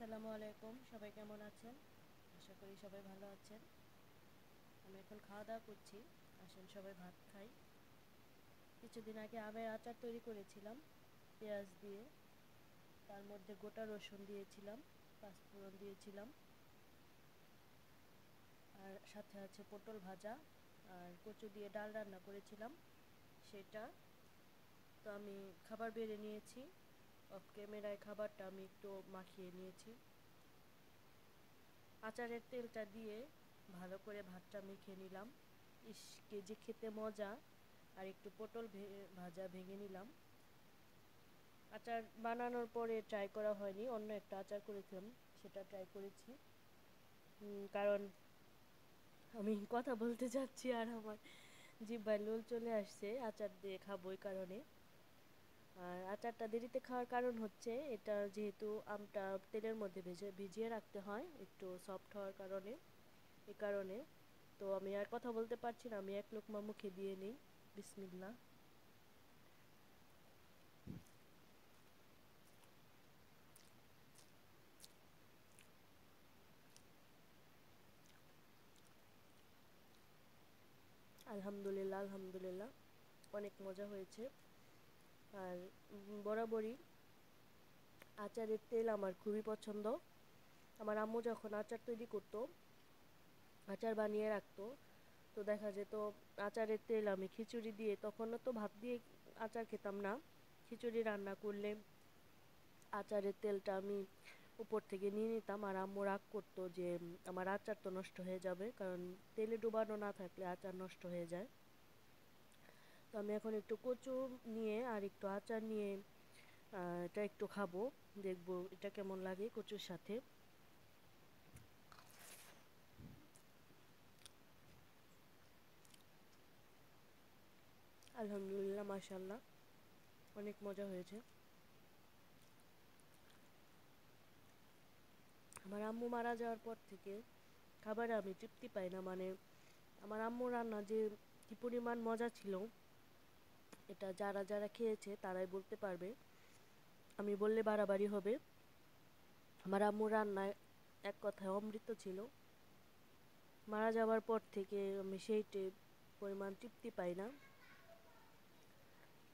আসসালামু আলাইকুম, সবাই কেমন আছেন? আশা করি সবাই ভালো আছেন। আমি এখন খাওয়া দাওয়া করছি। আসেন সবাই ভাত খাই। কিছুদিন আগে আমের আচার তৈরি করেছিলাম পেঁয়াজ দিয়ে। তার মধ্যে গোটা রসুন দিয়েছিলাম, পাঁচফোড়ন দিয়েছিলাম, আর সাথে আছে পটল ভাজা আর কচু দিয়ে ডাল রান্না করেছিলাম সেটা। তো আমি খাবার বেড়ে নিয়েছি। অফ ক্যামেরায় খাবারটা আমি একটু মাখিয়ে নিয়েছি। আচারের তেলটা দিয়ে ভালো করে ভাতটা মেখে নিলাম। ইস, কে যে খেতে মজা! আর একটু পটল ভাজা ভেঙে নিলাম। আচার বানানোর পরে ট্রাই করা হয়নি, অন্য একটা আচার করেছিলাম, সেটা ট্রাই করেছি। কারণ আমি কথা বলতে যাচ্ছি আর আমার জিহ্বায় লোল চলে আসছে আচার দিয়ে খাবো এই কারণে। আর আচারটা দেরিতে খাওয়ার কারণ হচ্ছে এটা যেহেতু আমটা তেলের মধ্যে ভিজিয়ে রাখতে হয় একটু সফট হওয়ার কারণে, এ কারণে। তো আমি আর কথা বলতে পারছি না, আমি এক লোকমা মুখে দিয়ে নিই। বিসমিল্লাহ। আলহামদুলিল্লাহ, আলহামদুলিল্লাহ, অনেক মজা হয়েছে। আর বরাবরই আচারের তেল আমার খুবই পছন্দ। আমার আম্মু যখন আচার তৈরি করতো, আচার বানিয়ে রাখতো, তো দেখা যেত আচারের তেল আমি খিচুড়ি দিয়ে, তখনও তো ভাত দিয়ে আচার খেতাম না, খিচুড়ি রান্না করলে আচারের তেলটা আমি উপর থেকে নিয়ে নিতাম। আর আম্মু রাগ করতো যে আমার আচার তো নষ্ট হয়ে যাবে, কারণ তেলে ডুবানো না থাকলে আচার নষ্ট হয়ে যায়। তো আমি এখন একটু কচু নিয়ে আর একটু আচার নিয়ে এটা একটু খাবো, দেখবো এটা কেমন লাগে কচুর সাথে। আলহামদুলিল্লাহ, মাশাল্লাহ, অনেক মজা হয়েছে। আমার আম্মু মারা যাওয়ার পর থেকে খাবারে আমি তৃপ্তি পাই না। মানে আমার আম্মু রান্না যে কি পরিমাণ মজা ছিল, এটা যারা যারা খেয়েছে তারাই বলতে পারবে। আমি বললে বাড়াবাড়ি হবে। আমার আম্মুর রান্নায় এক কথায় অমৃত ছিল। মারা যাওয়ার পর থেকে আমি সেইটে পরিমাণ তৃপ্তি পাই না।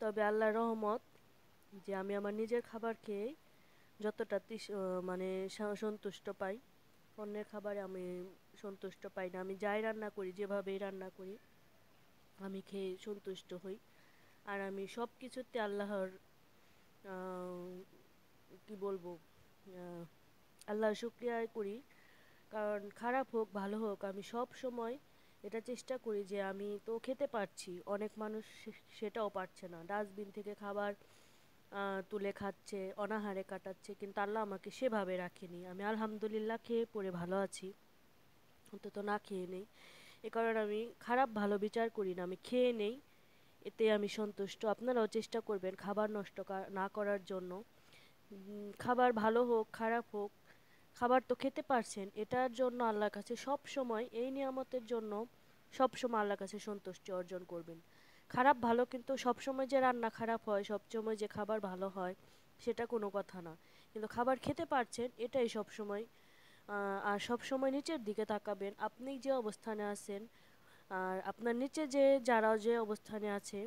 তবে আল্লাহর রহমত যে আমি আমার নিজের খাবার খেয়ে যতটা মানে সন্তুষ্ট পাই, অন্যের খাবারে আমি সন্তুষ্ট পাই না। আমি যাই রান্না করি, যেভাবেই রান্না করি, আমি খেয়ে সন্তুষ্ট হই। আর আমি সব কিছুতে আল্লাহর কি বলবো, আল্লাহর শুকরিয়া করি। কারণ খারাপ হোক ভালো হোক, আমি সব সময় এটা চেষ্টা করি যে আমি তো খেতে পারছি, অনেক মানুষ সেটাও পারছে না, ডাস্টবিন থেকে খাবার তুলে খাচ্ছে, অনাহারে কাটাচ্ছে, কিন্তু আল্লাহ আমাকে সেভাবে রাখেনি। আমি আলহামদুলিল্লাহ খেয়ে পরে ভালো আছি, অন্তত না খেয়ে নেই। এ কারণে আমি খারাপ ভালো বিচার করি না, আমি খেয়ে নেই, এতে আমি সন্তুষ্ট। আপনারাও চেষ্টা করবেন খাবার নষ্ট না করার জন্য। খাবার ভালো হোক খারাপ হোক, খাবার তো খেতে পারছেন, এটার জন্য আল্লাহর কাছে সব সময়, এই নিয়ামতের জন্য সব সময় আল্লাহর কাছে সন্তুষ্টি অর্জন করবেন। খারাপ ভালো, কিন্তু সব সময় যে রান্না খারাপ হয়, সব সময় যে খাবার ভালো হয়, সেটা কোনো কথা না। কিন্তু খাবার খেতে পারছেন, এটাই সব সময়। আর সব সময় নিচের দিকে তাকাবেন, আপনি যে অবস্থানে আছেন আর আপনার নিচে যে যারা যে অবস্থানে আছে,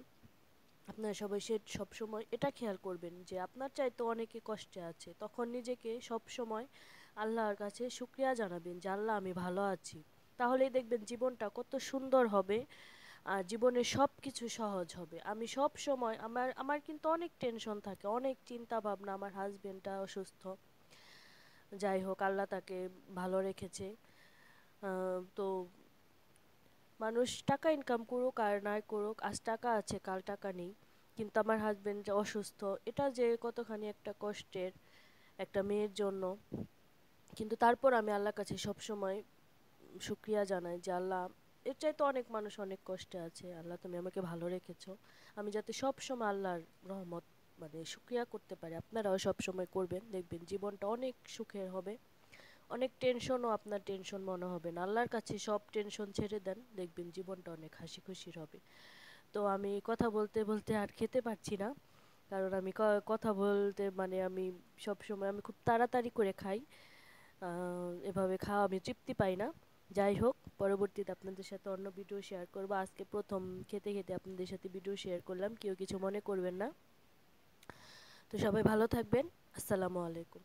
আপনারা সবাই সব সময় এটা খেয়াল করবেন যে আপনার চাইতে অনেকে কষ্টে আছে। তখন নিজেকে সব সময় আল্লাহর কাছে শুকরিয়া জানাবেন যে আল্লাহ আমি ভালো আছি। তাহলেই দেখবেন জীবনটা কত সুন্দর হবে, আর জীবনে সব কিছু সহজ হবে। আমি সব সময় আমার আমার কিন্তু অনেক টেনশন থাকে, অনেক চিন্তা ভাবনা। আমার হাজবেন্ডটা অসুস্থ, যাই হোক আল্লাহ তাকে ভালো রেখেছে। তো মানুষ টাকা ইনকাম করুক আর নাই করুক, আজ টাকা আছে কাল টাকা নেই, কিন্তু আমার হাজবেন্ড যে অসুস্থ, এটা যে কতখানি একটা কষ্টের একটা মেয়ের জন্য। কিন্তু তারপর আমি আল্লাহর কাছে সব সময় শুক্রিয়া জানাই যে আল্লাহ, এর চাইতে অনেক মানুষ অনেক কষ্টে আছে, আল্লাহ তুমি আমাকে ভালো রেখেছো। আমি যাতে সব সময় আল্লাহর রহমত মানে শুক্রিয়া করতে পারি। আপনারাও সব সময় করবেন, দেখবেন জীবনটা অনেক সুখের হবে। অনেক টেনশনও আপনার টেনশন মনে হবে না, আল্লাহর কাছে সব টেনশন ছেড়ে দেন, দেখবেন জীবনটা অনেক হাসি খুশির হবে। তো আমি কথা বলতে বলতে আর খেতে পারছি না, কারণ আমি কথা বলতে মানে আমি সব সময় আমি খুব তাড়াতাড়ি করে খাই। এভাবে খাওয়া আমি তৃপ্তি পাই না। যাই হোক, পরবর্তীতে আপনাদের সাথে অন্য ভিডিও শেয়ার করবো। আজকে প্রথম খেতে খেতে আপনাদের সাথে ভিডিও শেয়ার করলাম, কেউ কিছু মনে করবেন না। তো সবাই ভালো থাকবেন। আসসালামু আলাইকুম।